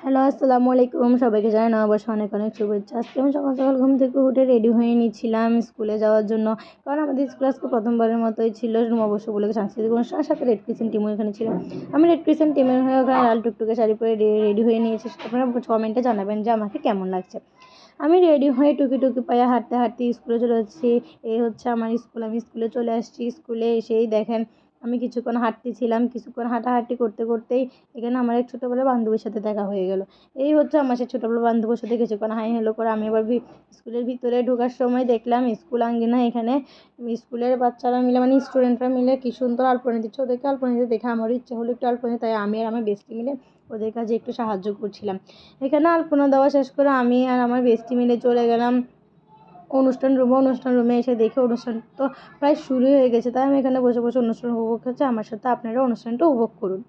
Hello, আসসালামু আলাইকুম। সবাইকে জানাই নববর্ষ অনেক অনেক শুভেচ্ছা। আজকে আমি সকাল সকাল ঘুম থেকে উঠে রেডি হয়ে নিচ্ছিলাম স্কুলে যাওয়ার জন্য। কারণ আমাদের স্কুল আজকে প্রথমবারের মতোই ছিল নববর্ষ উপলক্ষে সাংস্কৃতিক অনুষ্ঠানের সাথে রেড ক্রিসেন্ট টিমও এখানে ছিল। আমি রেড ক্রিসেন্ট টিমের হয়ে ওখানে লাল টুকটুকে শাড়ি পরে রেডি হয়ে নিয়েছি। আপনারা কমেন্টে জানাবেন যে আমাকে কেমন লাগছে। আমি রেডি হয়ে টুকি টুকি পায়ে হাঁটতে হাঁটতে স্কুলে চলে যাচ্ছি। এই হচ্ছে আমার স্কুল। আমি স্কুলে চলে আসছি। স্কুলে এসেই দেখেন আমি কিছুক্ষণ হাঁটতেছিলাম। কিছুক্ষণ হাঁটাহাঁটি করতে করতেই এখানে আমার এক ছোটোবেলার বান্ধবীর সাথে দেখা হয়ে গেল। এই হচ্ছে আমার সেই ছোটোবেলার বান্ধবীর সাথে কিছুক্ষণ হাই হ্যালো করে আমি এবার স্কুলের ভিতরে ঢোকার সময় দেখলাম স্কুল আঙ্গিনা এখানে স্কুলের বাচ্চারা মিলে মানে স্টুডেন্টরা মিলে কী সুন্দর আলপনা দিচ্ছে। ওদেরকে আলপনা দিতে দেখে আমারও ইচ্ছা হলো একটু আলপনা, তাই আমি আর আমার বেস্টি মিলে ওদের কাজে একটু সাহায্য করছিলাম। এখানে আলপনা দেওয়া শেষ করে আমি আর আমার বেস্টি মিলে চলে গেলাম অনুষ্ঠান রুমে এসে দেখে অনুষ্ঠান তো প্রায় শুরু হয়ে গেছে। তাই আমি এখানে বসে বসে অনুষ্ঠান উপভোগ করছি। আমার সাথে আপনারা অনুষ্ঠানটা উপভোগ করুন।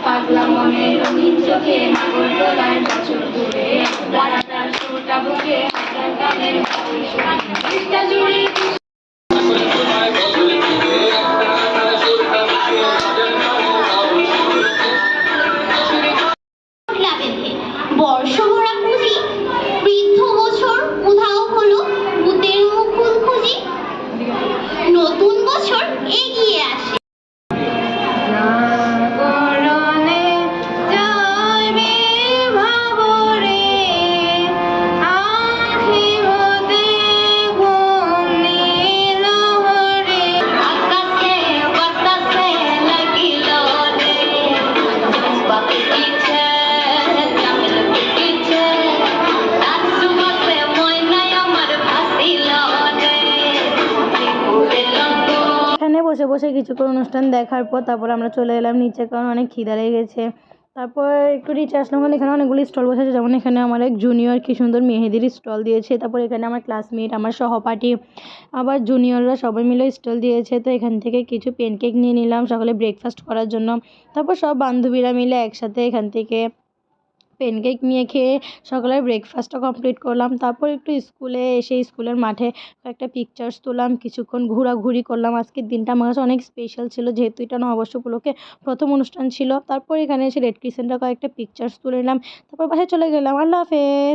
পাগলা মনে রঙিন চোখে মাগর দোলায় বছর দূরে তার সুরটা বুকে হাজার গানের পৃষ্ঠা জুড়ে বর্ষভরা খুঁজি বৃদ্ধ বছর উধাও হলো ভূতের মুকুল খুঁজি নতুন বছর এগিয়ে আসে। বসে বসে কিছুক্ষণ অনুষ্ঠান দেখার পর তারপর আমরা চলে এলাম নিচে, কারণ অনেক খিদা লেগে গেছে। তারপর একটু নিচে আসলাম, কারণ এখানে অনেকগুলি স্টল বসেছে। যেমন এখানে আমার এক জুনিয়র কি সুন্দর মেহেদির স্টল দিয়েছে। তারপর এখানে আমার ক্লাসমেট, আমার সহপাঠী, আবার জুনিয়ররা সবাই মিলে স্টল দিয়েছে। তো এখান থেকে কিছু প্যানকেক নিয়ে নিলাম সকালে ব্রেকফাস্ট করার জন্য। তারপর সব বান্ধবীরা মিলে একসাথে এখান থেকে প্যানকেক নিয়ে খেয়ে সকালের ব্রেকফাস্টটা কমপ্লিট করলাম। তারপর একটু স্কুলে এসে স্কুলের মাঠে কয়েকটা পিকচার্স তুললাম, কিছুক্ষণ ঘোরাঘুরি করলাম। আজকের দিনটা আমার কাছে অনেক স্পেশাল ছিল, যেহেতু এটা নববর্ষ উপলক্ষে প্রথম অনুষ্ঠান ছিল। তারপর এখানে এসে রেড ক্রিসেন্টের কয়েকটা পিকচার্স তুলে নিলাম। তারপর বাসায় চলে গেলাম। আল্লাহ হাফেজ।